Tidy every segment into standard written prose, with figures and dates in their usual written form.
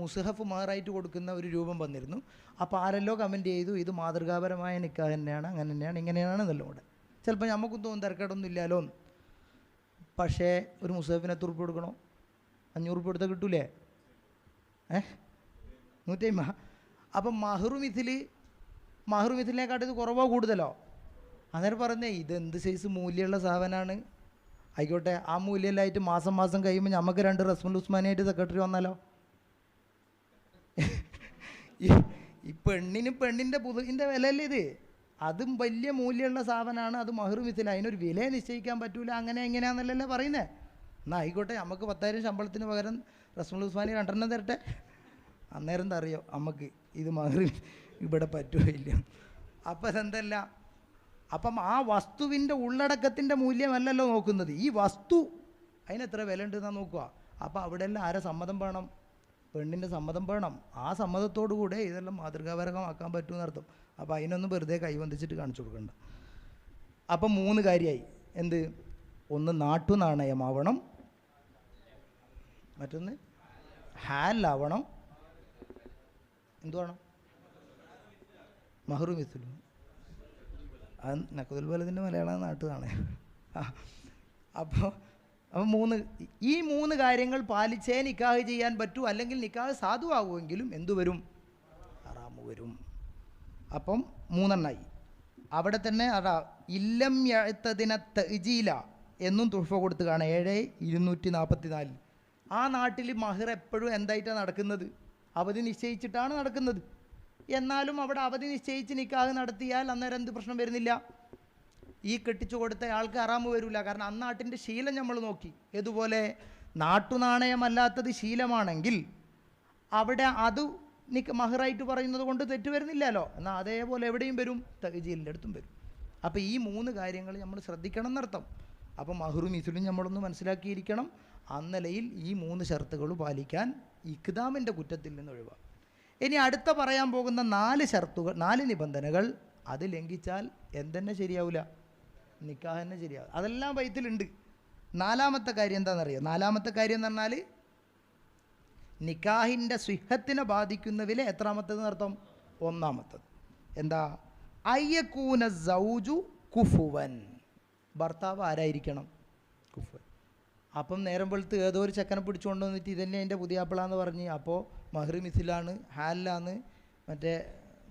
മുസ്ഹഫ് മഹറായിട്ട് കൊടുക്കുന്ന ഒരു രൂപം വന്നിരുന്നു. അപ്പോൾ ആരെല്ലോ കമൻറ്റ് ചെയ്തു ഇത് മാതൃകാപരമായ നിക്കാഹ് തന്നെയാണ്, അങ്ങനെ തന്നെയാണ്, ഇങ്ങനെയാണ് എന്നെല്ലാം കൂടെ. ചിലപ്പോൾ നമുക്കും തോന്നും തിരക്കേടൊന്നും ഇല്ലല്ലോ. പക്ഷേ ഒരു മുസ്ഹഫിന് എത്ര ഉറുപ്പ് കൊടുക്കണോ? 500 ഉറുപ്പ് കൊടുത്താൽ കിട്ടൂലേ? 150. അപ്പം മഹറുമിഥിലിനെക്കാട്ടും ഇത് കുറവോ കൂടുതലോ? അന്നേരം പറഞ്ഞേ ഇതെന്ത് സൈസ് മൂല്യമുള്ള സാധനമാണ്, ആയിക്കോട്ടെ. ആ മൂല്യമില്ലായിട്ട് മാസം മാസം കഴിയുമ്പോൾ നമുക്ക് 2 റസ്മുൽ ഉസ്മാനിയായിട്ട് സെക്രട്ടറി വന്നാലോ? ഈ പെണ്ണിൻ്റെ പുതുവിൻ്റെ വിലയല്ലേ ഇത്? അതും വലിയ മൂല്യമുള്ള സാധനമാണ്, അത് മഹറുമിഥിൽ. അതിനൊരു വില നിശ്ചയിക്കാൻ പറ്റൂല, അങ്ങനെ എങ്ങനെയാണെന്നല്ലേ പറയുന്നത്. എന്നാൽ ആയിക്കോട്ടെ, നമുക്ക് 10,000 ശമ്പളത്തിന് പകരം റസ്മുൽ ഉസ്മാനി 2 തരട്ടെ. അന്നേരം എന്താ അറിയോ നമുക്ക് ഇത് മഹർ ഇവിടെ പറ്റുകയില്ല. അപ്പം അതെന്തല്ല, അപ്പം ആ വസ്തുവിൻ്റെ ഉള്ളടക്കത്തിൻ്റെ മൂല്യമല്ലല്ലോ നോക്കുന്നത്, ഈ വസ്തു അതിനെത്ര വില ഉണ്ടെന്നാണ് നോക്കുക. അപ്പോൾ അവിടെയെല്ലാം ആരെ സമ്മതം വേണം? പെണ്ണിൻ്റെ സമ്മതം വേണം. ആ സമ്മതത്തോടു കൂടെ ഇതെല്ലാം മാതൃകാപരമാക്കാൻ പറ്റുമെന്നർത്ഥം. അപ്പോൾ അതിനൊന്നും വെറുതെ കൈവന്തിച്ചിട്ട് കാണിച്ചു കൊടുക്കണ്ട. അപ്പം 3 കാര്യമായി. എന്ത്? ഒന്ന് നാട്ടുനാണയമാവണം, മറ്റൊന്ന് ഹാലാവണം, എന്തുവേണം? മഹറുമിഥിലും. അത് നഖദുൽ ബലദിൻ്റെ മലയാളം നാട്ടുനാണയം. അപ്പോൾ 3 കാര്യങ്ങൾ പാലിച്ചേ നിക്കാഹ് ചെയ്യാൻ പറ്റൂ. അല്ലെങ്കിൽ നിക്കാഹ് സാധുവാകുമെങ്കിലും എന്തു വരും? ഹറാമ് വരും. അപ്പം 3 അവിടെ തന്നെ അതാ ഇല്ലം യഅ്തദിന തഅ്ജീല എന്നും തുഹ്ഫ കൊടുത്ത് കാണാം. 7244. ആ നാട്ടിൽ മഹർ എപ്പോഴും എന്തായിട്ടാണ് നടക്കുന്നത്? അവധി നിശ്ചയിച്ചിട്ടാണ് നടക്കുന്നത്. എന്നാലും അവിടെ അവധി നിശ്ചയിച്ച് നിക്കാഹ് നടത്തിയാൽ അന്നേരം എന്ത് പ്രശ്നം വരുന്നില്ല? ഈ കെട്ടിച്ചു കൊടുത്ത ആൾക്ക് ഹറാമ് വരില്ല. കാരണം ആ നാട്ടിൻ്റെ ശീലം നമ്മൾ നോക്കി. ഇതുപോലെ നാട്ടുനാണയമല്ലാത്തത് ശീലമാണെങ്കിൽ അവിടെ അത് മഹറായിട്ട് പറയുന്നത് കൊണ്ട് തെറ്റ് വരുന്നില്ലല്ലോ. എന്നാൽ അതേപോലെ എവിടെയും വരും, തഅ്ജീലിൻ്റെ അടുത്തും വരും. അപ്പോൾ ഈ 3 കാര്യങ്ങൾ നമ്മൾ ശ്രദ്ധിക്കണം എന്നർത്ഥം. അപ്പോൾ മഹറും മിഥിലും നമ്മളൊന്ന് മനസ്സിലാക്കിയിരിക്കണം. അന്നലയിൽ ഈ 3 ഷർത്തുകൾ പാലിക്കാൻ ഇഖ്ദാമിൻ്റെ കുറ്റത്തിൽ നിന്ന് ഒഴിവാകും. ഇനി അടുത്ത പറയാൻ പോകുന്ന 4 ഷർത്തുകൾ, 4 നിബന്ധനകൾ അത് ലംഘിച്ചാൽ എന്തെന്നെ ശരിയാവില്ല? നിക്കാഹ് തന്നെ ശരിയാവും. അതെല്ലാം ബൈത്തിലുണ്ട്. 4ാമത്തെ കാര്യം എന്താണെന്നറിയോ? 4ാമത്തെ കാര്യം എന്ന് പറഞ്ഞാൽ നിക്കാഹിൻ്റെ സിഹത്തിനെ ബാധിക്കുന്നതിൽ എത്രാമത്തേത് അർത്ഥം? 1ാമത്തത്. എന്താ? അയ്യക്കൂന സൗജു കുഫുവൻ. ഭർത്താവ് ആരായിരിക്കണം? കുഫുവൻ. അപ്പം നേരം വെളുത്ത് ഏതോ ഒരു ചെക്കനെ പിടിച്ചുകൊണ്ട് വന്നിട്ട് ഇതന്നെ എൻ്റെ പുതിയാപ്പിളാന്ന് പറഞ്ഞ്, അപ്പോൾ മഹർ മിഥിലാണ്, ഹാലിലാണ്, മറ്റേ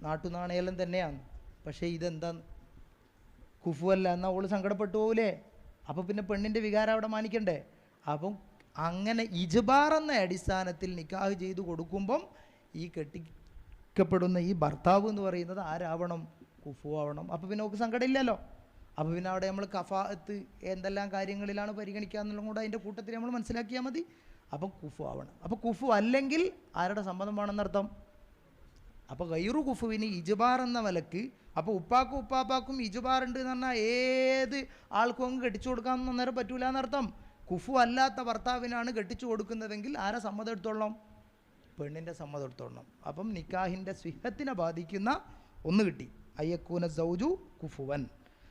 നാട്ടുനാണയെല്ലാം തന്നെയാണ്. പക്ഷേ ഇതെന്താന്ന്? കുഫുവല്ല. എന്നാൽ അവൾ സങ്കടപ്പെട്ടു പോകൂലേ? അപ്പോൾ പിന്നെ പെണ്ണിൻ്റെ വികാരം അവിടെ മാനിക്കണ്ടേ? അപ്പം അങ്ങനെ ഇജ്ബാർ എന്ന അടിസ്ഥാനത്തിൽ നിക്കാഹ് ചെയ്തു കൊടുക്കുമ്പം ഈ കെട്ടിക്കപ്പെടുന്ന ഈ ഭർത്താവ് എന്ന് പറയുന്നത് ആരാവണം? കുഫു ആവണം. അപ്പോൾ പിന്നെ നമുക്ക് സങ്കടമില്ലല്ലോ. അപ്പോൾ പിന്നെ അവിടെ നമ്മൾ കഫാഅത്ത് എന്തെല്ലാം കാര്യങ്ങളിലാണ് പരിഗണിക്കുക എന്നുള്ളതും കൂടെ അതിൻ്റെ കൂട്ടത്തിൽ നമ്മൾ മനസ്സിലാക്കിയാൽ മതി. അപ്പം കുഫു ആവണം. അപ്പോൾ കുഫു അല്ലെങ്കിൽ ആരുടെ സമ്മതം വേണമെന്നർത്ഥം? അപ്പോൾ ഗൈറു കുഫുവിന് ഇജ്ബാർ എന്ന വിലക്ക്, അപ്പോൾ ഉപ്പാക്കും ഉപ്പാപ്പാക്കും ഇജ്ബാർ ഉണ്ട് എന്ന് പറഞ്ഞാൽ ഏത് ആൾക്കും അങ്ങ് കെട്ടിച്ചു കൊടുക്കാമെന്ന് അന്നേരം പറ്റൂല എന്നർത്ഥം. കുഫു അല്ലാത്ത ഭർത്താവിനാണ് കെട്ടിച്ചു കൊടുക്കുന്നതെങ്കിൽ ആരെ സമ്മതം എടുത്തോളണം? പെണ്ണിൻ്റെ സമ്മതം എടുത്തോളണം. അപ്പം നിക്കാഹിൻ്റെ സിഹത്തിനെ ബാധിക്കുന്ന 1 കിട്ടി. അയ്യക്കൂന സൗജു കുഫുവൻ.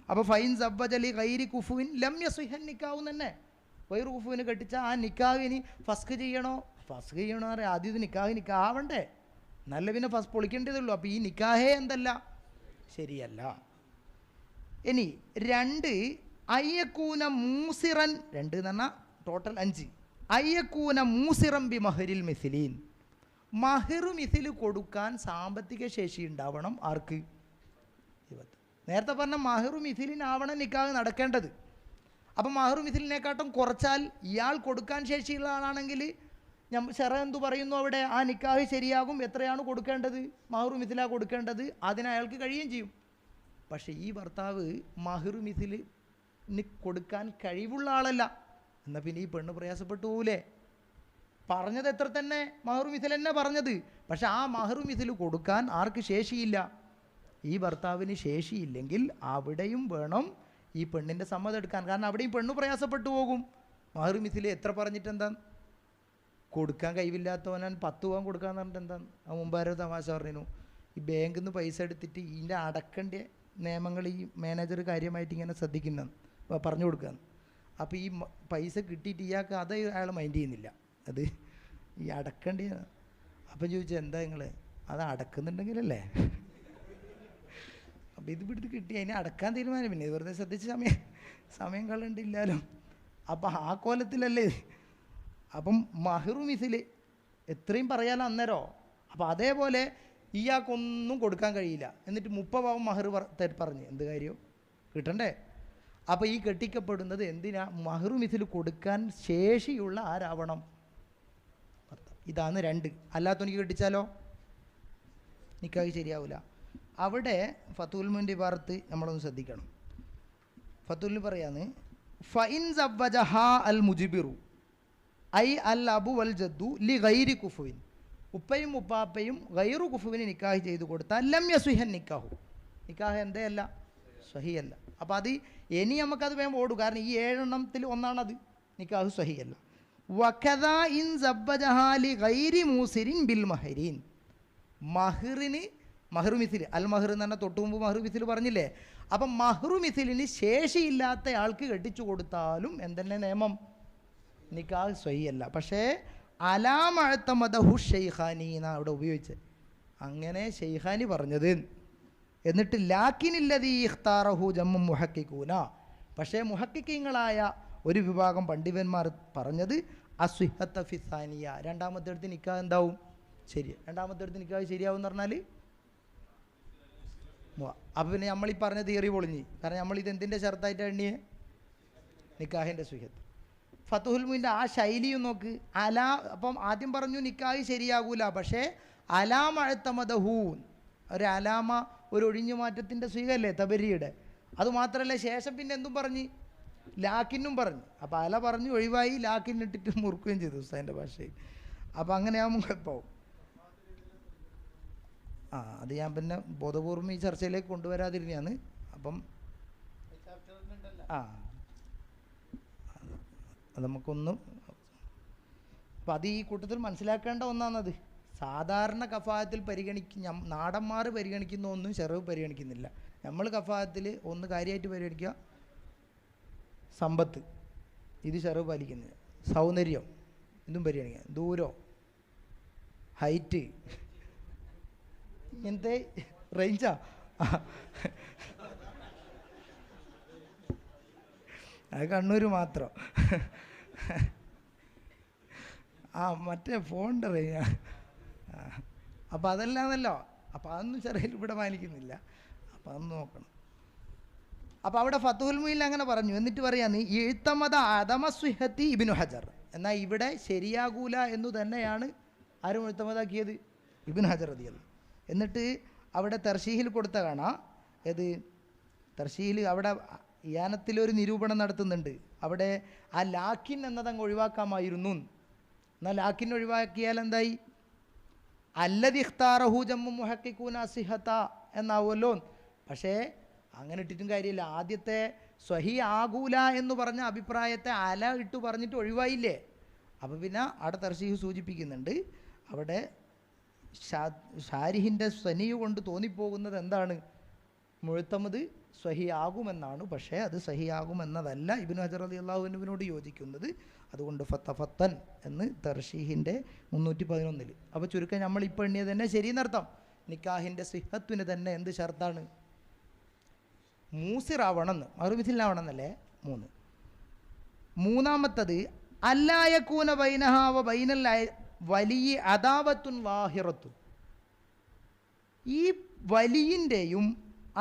അപ്പോൾ ഫൈൻ സബ്ബജലി ഗൈരി കുഫുവിൻ ലം യസ്ഹിഹൻ നിക്കാഹു തന്നെ. ഗൈറു കുഫുവിന് കെട്ടിച്ച ആ നിക്കാഹിന് ഫസ്ഖ് ചെയ്യണോ? ഫസ്ഖ് ചെയ്യണോ എന്ന് പറയാം. ആദ്യം ഇത് നിക്കാഹാവണ്ടേ? നല്ല പിന്നെ ഫസ്റ്റ് പൊളിക്കേണ്ടതുള്ളൂ. അപ്പോൾ ഈ നിക്കാഹേ എന്തല്ല? ശരിയല്ല. ഇനി 2 അയ്യക്കൂന മൂസിറൻ. 2 എന്ന് പറഞ്ഞാൽ ടോട്ടൽ 5. അയ്യക്കൂന മൂസിറൻ ബി മഹരിൽ മിഥിലീൻ. മഹറു മിഥിൽ കൊടുക്കാൻ സാമ്പത്തിക ശേഷി ഉണ്ടാവണം. ആർക്ക്? 20. നേരത്തെ പറഞ്ഞ മഹറു മിഥിലിനാവണം നിക്കാഹ് നടക്കേണ്ടത്. അപ്പം മഹറു മിഥിലിനെക്കാട്ടും കുറച്ചാൽ ഇയാൾ കൊടുക്കാൻ ശേഷിയുള്ള ആളാണെങ്കിൽ ശറ എന്തു പറയുന്നു അവിടെ? ആ നിക്കാഹ് ശരിയാകും. എത്രയാണ് കൊടുക്കേണ്ടത്? മഹറു മിഥില കൊടുക്കേണ്ടത്. അതിന് അയാൾക്ക് കഴിയുകയും ചെയ്യും. പക്ഷേ ഈ ഭർത്താവ് മഹറു മിഥിലിന് കൊടുക്കാൻ കഴിവുള്ള ആളല്ല. എന്നാൽ പിന്നെ ഈ പെണ്ണ് പ്രയാസപ്പെട്ടു പോകൂലേ? പറഞ്ഞത് എത്ര തന്നെ? മഹറു മിഥിൽ തന്നെ പറഞ്ഞത്. പക്ഷെ ആ മഹറു മിഥിൽ കൊടുക്കാൻ ആർക്ക് ശേഷിയില്ല? ഈ ഭർത്താവിന് ശേഷിയില്ലെങ്കിൽ അവിടെയും വേണം ഈ പെണ്ണിൻ്റെ സമ്മതം എടുക്കാൻ. കാരണം അവിടെയും പെണ്ണ് പ്രയാസപ്പെട്ടു പോകും. മഹറു മിഥിൽ എത്ര പറഞ്ഞിട്ട് എന്താ? കൊടുക്കാൻ കഴിവില്ലാത്തവനാൻ 10 പവൻ കൊടുക്കാന്ന് പറഞ്ഞിട്ട് എന്താണ്? ആ മുമ്പാരോ തമാശ പറഞ്ഞു. ഈ ബാങ്കിൽ നിന്ന് പൈസ എടുത്തിട്ട് ഇതിൻ്റെ അടക്കേണ്ട നിയമങ്ങൾ ഈ മാനേജർ കാര്യമായിട്ട് ഇങ്ങനെ ശ്രദ്ധിക്കുന്നതാണ്, പറഞ്ഞു കൊടുക്കുകയാണ്. അപ്പോൾ ഈ പൈസ കിട്ടിയിട്ട് ഇയാൾക്ക് അത് അയാൾ മൈൻഡ് ചെയ്യുന്നില്ല. അത് ഈ അടക്കേണ്ട. അപ്പം ചോദിച്ചു എന്താ നിങ്ങൾ അത് അടക്കുന്നുണ്ടെങ്കിലല്ലേ. അപ്പം ഇത് പിടിച്ച് കിട്ടി അതിനെ അടക്കാൻ തീരുമാനം. പിന്നെ വെറുതെ ശ്രദ്ധിച്ച് സമയം കളണ്ടില്ലാലോ. അപ്പം ആ കോലത്തിലല്ലേ. അപ്പം മഹ്റു മിസിൽ എത്രയും പറയാലോ അന്നേരോ. അപ്പം അതേപോലെ ഇയാൾക്കൊന്നും കൊടുക്കാൻ കഴിയില്ല, എന്നിട്ട് 30 പാവം മഹർ പറഞ്ഞ് എന്ത് കാര്യമോ കിട്ടണ്ടേ. അപ്പോൾ ഈ കെട്ടിക്കപ്പെടുന്നത് എന്തിനാ? മഹ്റു മിസിൽ കൊടുക്കാൻ ശേഷിയുള്ള ആരാവണം? ഇതാണ് 2. അല്ലാത്തവനിക്ക് കെട്ടിച്ചാലോ നിക്കാഹ് ശരിയാവില്ല. അവിടെ ഫത്തുൽ മുൻ്റെ ഭാഗത്ത് നമ്മളൊന്ന് ശ്രദ്ധിക്കണം. ഫത്തുൽ പറയാന്ന് ഫഇൻ സവ്വജഹ അൽ മുജിബിറു ഐ അൽ അബു വൽ ജദ്ദു ലി ഗൈരി കുഫുവിൻ, ഉപ്പയും ഉപ്പാപ്പയും ഗൈറു കുഫുവിന് നിക്കാഹ് ചെയ്തു കൊടുത്താൽ ലം യസ്വിഹൻ നിക്കാഹു, നിക്കാഹ് എന്തേ അല്ല, സ്വഹിയല്ല. അപ്പോൾ അത് ഇനി നമുക്കത് വേഗം ഓടും, കാരണം ഈ 7 എണ്ണത്തിൽ ഒന്നാണത്, നിക്കാഹ് സ്വഹിയല്ല. വഖദാ ഇൻ സബ്ബജഹ ലി ഗൈരി മൂസിരിൻ ബിൽ മഹരീൻ, മഹറിന് മഹ്റു മിസിൽ അൽ മഹർ എന്ന് പറഞ്ഞാൽ തൊട്ട് മുമ്പ് മഹ്റു മിസിൽ പറഞ്ഞില്ലേ. അപ്പം മഹ്റു മിസിലിന് ശേഷിയില്ലാത്ത ആൾക്ക് കെട്ടിച്ചു കൊടുത്താലും എന്തെന്നെ നിയമം, നിക്കാഹ് സ്വഹിയല്ല. പക്ഷേ അലാമഅത്തമദഹു ഷെയ്ഖാനി എന്നാണ് അവിടെ ഉപയോഗിച്ചത്. അങ്ങനെ ഷെയ്ഖാനി പറഞ്ഞത്. എന്നിട്ട് ലാക്കിനില്ലതീ ഇഖ്താറഹു ജമ്മു മുഹക്കിക്കൂന, പക്ഷേ മുഹക്കിക്കീങ്ങളായ ഒരു വിഭാഗം പണ്ഡിതന്മാർ പറഞ്ഞത് അസ്വിഹത്ത ഫിസാനിയ, രണ്ടാമത്തെ അടുത്ത് നിക്കാഹ് എന്താവും, ശരി, രണ്ടാമത്തെ അടുത്ത് നിക്കാഹ് ശരിയാവും എന്ന് പറഞ്ഞാൽ. അപ്പം പിന്നെ നമ്മളീ പറഞ്ഞ തിയറി പൊളിഞ്ഞ്, കാരണം നമ്മളിത് എന്തിൻ്റെ ഷർത്തായിട്ട് എണ്ണിയേ, നിക്കാഹിൻ്റെ സുഹത്ത്. ഫത്തുഹുൽ മുയിൻ്റെ ആ ശൈലിയും നോക്ക്. അപ്പം ആദ്യം പറഞ്ഞു നിക്കാഹ് ശരിയാകൂല, പക്ഷേ അലാമഅത്തമദഹൂൻ, ഒരു അലാമ, ഒരു ഒഴിഞ്ഞു മാറ്റത്തിൻ്റെ സ്വീകല്ലേ തബരിയുടെ. അതുമാത്രമല്ല ശേഷം പിന്നെ എന്തും പറഞ്ഞ്, ലാക്കിനും പറഞ്ഞു. അപ്പോൾ അല പറഞ്ഞു ഒഴിവായി, ലാക്കിനിട്ടിട്ട് മുറുക്കുകയും ചെയ്തു ഉസ്താദിൻ്റെ ഭാഷയിൽ. അപ്പോൾ അങ്ങനെയാകുമ്പോൾ കുഴപ്പമാവും. അത് ഞാൻ പിന്നെ ബോധപൂർവം ഈ ചർച്ചയിലേക്ക് കൊണ്ടുവരാതിരുന്നതാണ്. അപ്പം അത് നമുക്കൊന്നും, അപ്പം അത് ഈ കൂട്ടത്തിൽ മനസ്സിലാക്കേണ്ട ഒന്നാണത്. സാധാരണ കഫായത്തിൽ നാടന്മാർ പരിഗണിക്കുന്ന ഒന്നും ഷെറവ് പരിഗണിക്കുന്നില്ല. നമ്മൾ കഫായത്തിൽ ഒന്ന് കാര്യമായിട്ട് പരിഗണിക്കുക സമ്പത്ത്, ഇത് ഷെറവ് പാലിക്കുന്നില്ല. സൗന്ദര്യം ഇതും പരിഗണിക്കുക, ദൂരം, ഹൈറ്റ്, ഇങ്ങനത്തെ റേഞ്ചാ. അത് കണ്ണൂർ മാത്രം. മറ്റേ ഫോണിൻ്റെ റേഞ്ചാ. അപ്പോൾ അതല്ലാന്നല്ലോ. അപ്പോൾ അതൊന്നും ചെറിയ ഇവിടെ മാനിക്കുന്നില്ല. അപ്പോൾ അതൊന്നും നോക്കണം. അപ്പോൾ അവിടെ ഫത്തുഹുൽ മുയിൽ അങ്ങനെ പറഞ്ഞു. എന്നിട്ട് പറയാന്ന് ഇഴ്തമദ അദമസ്വിഹത്തി ഇബ്നു ഹജർ, എന്നാൽ ഇവിടെ ശരിയാകൂല എന്നു തന്നെയാണ് ആരും ഇഴ്തമദാക്കിയത്, ഇബ്നു ഹജർ റളിയല്ലാഹു. എന്നിട്ട് അവിടെ തർശീഹിൽ കൊടുത്ത കാണാം. ഏത് തർശീഹിൽ അവിടെ യാനത്തിലൊരു നിരൂപണം നടത്തുന്നുണ്ട്. അവിടെ ആ ലാക്കിൻ എന്നതങ്ങ് ഒഴിവാക്കാമായിരുന്നു. എന്നാൽ ലാക്കിൻ ഒഴിവാക്കിയാൽ എന്തായി, അല്ലദി ഇഖ്താറഹു ജമ്മു മുഹക്കിക്കൂന സിഹത എന്നാവുമല്ലോ. പക്ഷേ അങ്ങനെ ഇട്ടിട്ടും കാര്യമില്ല. ആദ്യത്തെ സ്വഹി ആകൂല എന്ന് പറഞ്ഞ അഭിപ്രായത്തെ അല ഇട്ട് പറഞ്ഞിട്ട് ഒഴിവായില്ലേ. അപ്പോൾ പിന്നെ അവിടെ തർശീഹ് സൂചിപ്പിക്കുന്നുണ്ട്, അവിടെ ഷാരിഹിൻ്റെ സ്വനിയു കൊണ്ട് തോന്നിപ്പോകുന്നത് എന്താണ്, മുഴുത്തമത് സ്വഹിയാകുമെന്നാണ്. പക്ഷേ അത് സഹിയാകുമെന്നതല്ല ഇബ്നു ഹജർ റളിയല്ലാഹു അൻഹുവിനോട് യോജിക്കുന്നത്. അതുകൊണ്ട് ഫത്തഫത്തൻ എന്ന് തർശീഹിൻ്റെ 311. അപ്പോൾ ചുരുക്കം നമ്മളിപ്പോൾ എണ്ണിയത് തന്നെ ശരിയെന്നർത്ഥം. നിക്കാഹിൻ്റെ സിഹത്തിന് തന്നെ എന്ത് ഷർത്താണ്, മൂസിറാവണമെന്ന്, മറുമിഥിലാവണമെന്നല്ലേ 3. മൂന്നാമത്തത് അല്ലായക്കൂന ബൈനഹാവ ബൈനൽ വലിയ അദാവത്തുൻ വാഹിറത്തുൻ, ഈ വലിയിൻ്റെയും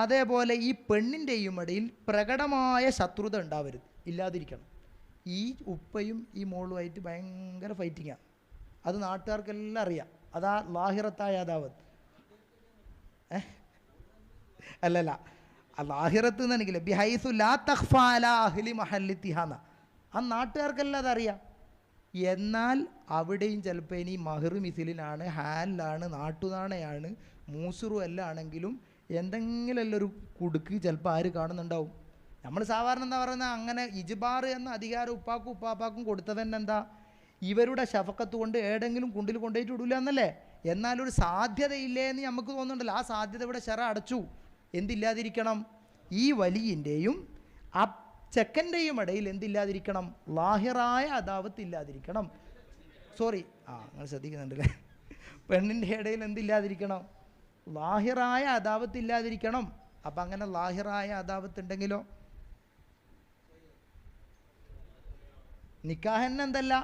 അതേപോലെ ഈ പെണ്ണിൻ്റെയും ഇടയിൽ പ്രകടമായ ശത്രുത ഉണ്ടാവരുത്, ഇല്ലാതിരിക്കണം. ഈ ഉപ്പയും ഈ മോളുമായിട്ട് ഭയങ്കര ഫൈറ്റിങ്ങാണ്, അത് നാട്ടുകാർക്കെല്ലാം അറിയാം. അതാ ലാഹിറത്തായ അദാവത്ത്. അല്ലല്ല, ലാഹിറത്ത് എന്നെങ്കിൽ ബിഹൈസു ലാ തഖ്ഫ അലാ അഹ്ലി മഹല്ലിത്തിഹാന, ആ നാട്ടുകാർക്കെല്ലാം അതറിയാം. എന്നാൽ അവിടെയും ചിലപ്പോൾ ഇനി മഹർ മിസിലിനാണ്, ഹാലിലാണ്, നാട്ടുനാണയാണ്, മൂസുറും എല്ലാം ആണെങ്കിലും എന്തെങ്കിലും ഒരു കുടുക്ക് ചിലപ്പോൾ ആര് കാണുന്നുണ്ടാവും. നമ്മൾ സാധാരണ എന്താ പറയുന്നത്, അങ്ങനെ ഇജ്ബാർ എന്ന അധികാരം ഉപ്പാക്കും ഉപ്പാപ്പാക്കും കൊടുത്തത് തന്നെ എന്താ, ഇവരുടെ ശഫക്കത്ത് കൊണ്ട് ഏടെങ്കിലും കുണ്ടിൽ കൊണ്ടുപോയിട്ട് വിടില്ല എന്നല്ലേ. എന്നാലൊരു സാധ്യതയില്ലേ എന്ന് നമുക്ക് തോന്നുന്നുണ്ടല്ലോ. ആ സാധ്യത ഇവിടെ ശറ അടച്ചു. എന്തില്ലാതിരിക്കണം, ഈ വലിയിൻ്റെയും ആ ചെക്കൻ്റെയും ഇടയിൽ എന്തില്ലാതിരിക്കണം, ലാഹിറായ അദാവത്ത് ഇല്ലാതിരിക്കണം. സോറി, നിങ്ങൾ ശ്രദ്ധിക്കുന്നുണ്ടല്ലേ. പെണ്ണിൻ്റെ ഇടയിൽ എന്തില്ലാതിരിക്കണം? ലാഹിറായ അദാവത്ത് ഇല്ലാതിരിക്കണം. അപ്പം അങ്ങനെ ലാഹിറായ അദാവത്ത് ഉണ്ടെങ്കിലോ നിക്കാഹന്നെ എന്തല്ല,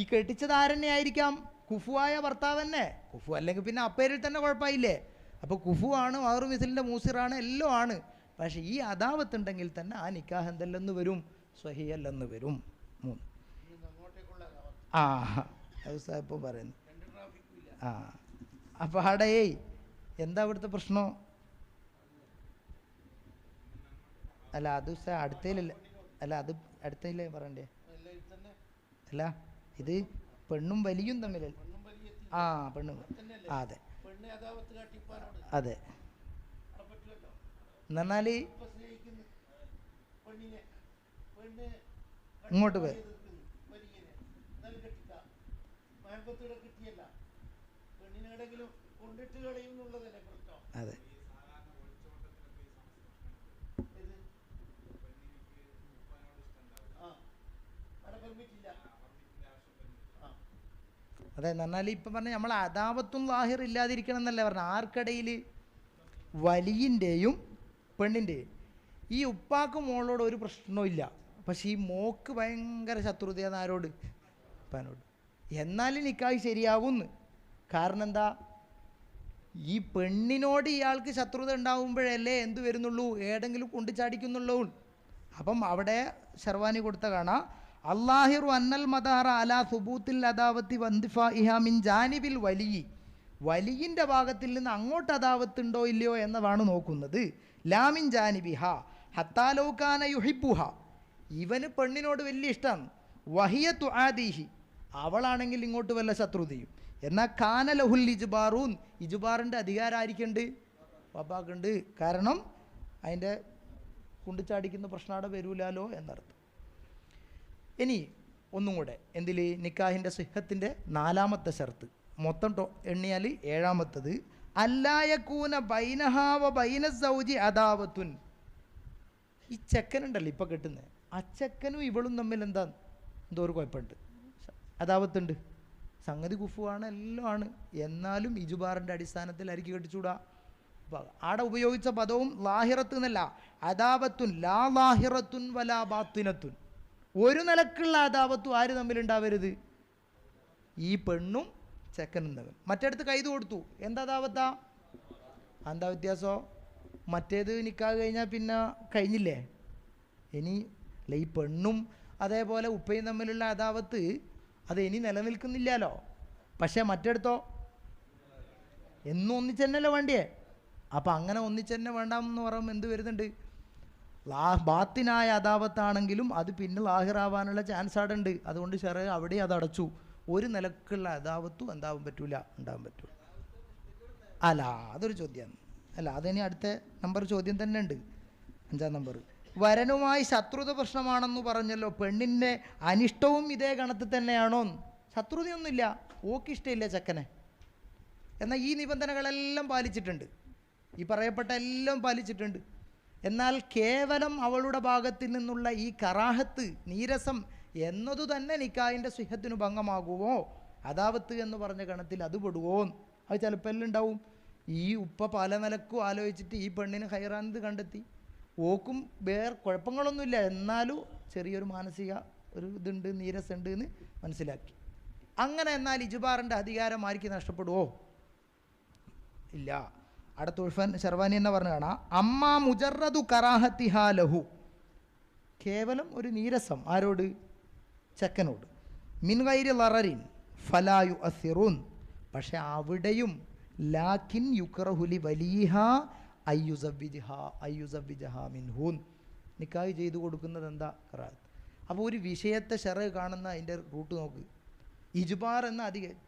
ഈ കെട്ടിച്ചത് ആരെന്നെ ആയിരിക്കാം? കുഫുവായ ഭർത്താവ് തന്നെ. കുഫു അല്ലെങ്കിൽ പിന്നെ അപ്പേരിൽ തന്നെ കുഴപ്പമില്ലേ? അപ്പോൾ കുഫു ആണ്, മഹറു മിസിലിൻ്റെ മൂസിറാണ്, എല്ലാം ആണ്. പക്ഷേ ഈ അദാവത്ത് ഉണ്ടെങ്കിൽ തന്നെ ആ നിക്കാഹ് എന്തെല്ലെന്ന് വരും? സ്വഹിയല്ലെന്ന് വരും. 3. ആ ഇപ്പം പറയുന്നു. ആ അപ്പോൾ അവിടെ എന്താ ഇവിടുത്തെ പ്രശ്നം? അല്ല അത് അടുത്തയിലല്ല, അല്ല അത് അടുത്തയിലേ പറയണ്ടേ? അല്ല ഇത് പെണ്ണും വലിയും തമ്മിലല്ല. ആ പെണ്ണും, അതെ അതെ. എന്നാൽ ഇങ്ങോട്ട് പോയി അതെ അതെ. എന്നാൽ ഇപ്പം പറഞ്ഞ നമ്മൾ അദാവത്തും ലാഹിർ ഇല്ലാതിരിക്കണം എന്നല്ലേ പറഞ്ഞത്? ആർക്കിടയിൽ? വലിയൻ്റെയും പെണ്ണിൻ്റെയും. ഈ ഉപ്പാക്ക് മോളോട് ഒരു പ്രശ്നവും ഇല്ല, പക്ഷേ ഈ മോക്ക് ഭയങ്കര ശത്രുതയാണ്. ആരോട്? ഉപ്പാനോട്. എന്നാലും നിക്കാഹ് ശരിയാവുമെന്ന്. കാരണം എന്താ? ഈ പെണ്ണിനോട് ഇയാൾക്ക് ശത്രുത ഉണ്ടാവുമ്പോഴല്ലേ എന്ത് വരുന്നുള്ളൂ? ഏതെങ്കിലും കൊണ്ട് ചാടിക്കുന്നുള്ളൂ. അപ്പം അവിടെ ഷർവാനി കൊടുത്ത കാണാം, അല്ലാഹിറു അന്നൽ മദാറ അലാ സുബൂത്തിൽ അദാവത്തി വന്ദിഫാ ഇഹാമിൻ ജാനിബിൽ വലിയ, വലിയിൻ്റെ ഭാഗത്തിൽ നിന്ന് അങ്ങോട്ട് അദാവത്തുണ്ടോ ഇല്ലയോ എന്നതാണ് നോക്കുന്നത്. ലാമിൻ ജാനിബിഹ ഹത്താലൗകാന യുഹിബുഹ, ഇവന് പെണ്ണിനോട് വലിയ ഇഷ്ടമാണ്. വഹിയ തുആദീഹി, അവളാണെങ്കിൽ ഇങ്ങോട്ട് വല്ല ശത്രുതയും. എന്നാൽ കാന ലഹുൽ ഇജ്ബാറൂൻ, ഇജ്ബാറിൻ്റെ അധികാരം ആയിരിക്കുന്നുണ്ട്? പാപ്പാക്കുണ്ട്. കാരണം അതിൻ്റെ കുണ്ടിച്ചാടിക്കുന്ന പ്രശ്നം അവിടെ വരൂലാലോ എന്നർത്ഥം. ഇനി ഒന്നും കൂടെ, എന്തിൽ? നിക്കാഹിൻ്റെ സിഹത്തിൻ്റെ 4ാമത്തെ ഷർത്ത്. മൊത്തം എണ്ണിയാൽ 7ാമത്തത്, അല്ലായക്കൂന ബൈനഹാവ ബൈന സൗജി അദാവത്തുൻ. ഈ ചെക്കനുണ്ടല്ലോ ഇപ്പം കെട്ടുന്നത്, ആ ചെക്കനും ഇവളും തമ്മിൽ എന്തോ ഒരു കുഴപ്പമുണ്ട്, അദാവത്തുണ്ട്. സംഗതി കുഫുവാണ്, എല്ലാം ആണ്. എന്നാലും ഇജുബാറിൻ്റെ അടിസ്ഥാനത്തിലായിരിക്കും കെട്ടിച്ചൂടാ. ആടെ ഉപയോഗിച്ച പദവും ലാഹിറത്ത് എന്നല്ല, അദാവത്തുൻ ലാ ലാഹിറത്തുൻ വലാ ബാത്തിനത്തുൻ. ഒരു നിലക്കുള്ള അദാവത്തും ആര് തമ്മിലുണ്ടാവരുത്? ഈ പെണ്ണും ചെക്കനും തമ്മിൽ. മറ്റേടത്ത് കൈത് കൊടുത്തു, എന്താ അദാവത്താ? എന്താ വ്യത്യാസമോ? മറ്റേത് നിക്കാഹ് കഴിഞ്ഞാൽ പിന്നെ കഴിഞ്ഞില്ലേ? ഇനി അല്ല, ഈ പെണ്ണും അതേപോലെ ഉപ്പയും തമ്മിലുള്ള അദാവത്ത് അത് ഇനി നിലനിൽക്കുന്നില്ലല്ലോ. പക്ഷേ മറ്റേടത്തോ എന്നും ഒന്നിച്ചെന്നല്ലോ വേണ്ടിയേ. അപ്പം അങ്ങനെ ഒന്നിച്ചെന്നെ വേണ്ടാമെന്ന് പറയുമ്പോൾ എന്ത് വരുന്നുണ്ട്? ബാത്തിനായ അദാവത്താണെങ്കിലും അത് പിന്നെ ലാഹിറാവാനുള്ള ചാൻസ് അവിടെ ഉണ്ട്. അതുകൊണ്ട് ഷെറ അവിടെ അത് അടച്ചു. ഒരു നിലക്കുള്ള അദാവത്തും എന്താവാൻ പറ്റൂല, ഉണ്ടാവാൻ പറ്റൂല. അല്ല അതൊരു ചോദ്യമാണ്. അല്ല അതിനി അടുത്ത നമ്പർ ചോദ്യം തന്നെ ഉണ്ട്, 5ാം നമ്പർ. വരനുമായി ശത്രുത പ്രശ്നമാണെന്ന് പറഞ്ഞല്ലോ, പെണ്ണിൻ്റെ അനിഷ്ടവും ഇതേ ഗണത്തിൽ തന്നെയാണോ? ശത്രുതയൊന്നുമില്ല, ഓക്കിഷ്ടമില്ല ചെക്കനെ. എന്നാൽ ഈ നിബന്ധനകളെല്ലാം പാലിച്ചിട്ടുണ്ട്, ഈ പറയപ്പെട്ട എല്ലാം പാലിച്ചിട്ടുണ്ട്. എന്നാൽ കേവലം അവളുടെ ഭാഗത്തിൽ നിന്നുള്ള ഈ കറാഹത്ത്, നീരസം എന്നതു തന്നെ നിക്കാഹിൻ്റെ സിഹത്തിന് ഭംഗമാകുമോ? അദാവത്ത് എന്ന് പറഞ്ഞ ഗണത്തിൽ അത് പെടുവോ? അത് ചിലപ്പോൾ എല്ലാം ഉണ്ടാവും. ഈ ഉപ്പ പല നിലക്കും ആലോചിച്ചിട്ട് ഈ പെണ്ണിന് ഹൈറാനത് കണ്ടെത്തി, ഓക്കും വേറെ കുഴപ്പങ്ങളൊന്നുമില്ല, എന്നാലും ചെറിയൊരു മാനസിക ഒരു ഇതുണ്ട്, നീരസുണ്ട് എന്ന് മനസ്സിലാക്കി. അങ്ങനെ എന്നാൽ ഇജുബാറിൻ്റെ അധികാരം ആർക്ക് നഷ്ടപ്പെടുവോ? ഇല്ല. അടുത്ത ഉൾഫൻ ഷർവാനി എന്നെ പറഞ്ഞു കാണാം, അമ്മ മുജറദു കറാഹത്തിഹാ ലഹു, കേവലം ഒരു നീരസം ആരോട്? ചെക്കനോട്. മിൻ ഗൈരി ലററിൻ ഫലായു അസിറുൻ, പക്ഷെ അവിടെയും ലാക്കിൻ യുക്റഹുലി വലിഹ അയ്യുസവ്വിജഹ മിൻഹൂൻ, നിക്കാഹ് ചെയ്തു കൊടുക്കുന്നത് എന്താ? കറാഹത്ത്. അപ്പോൾ ഒരു വിഷയത്തെ ഷെറ കാണുന്ന അതിൻ്റെ റൂട്ട് നോക്ക്. ഇജ്ബാർ എന്ന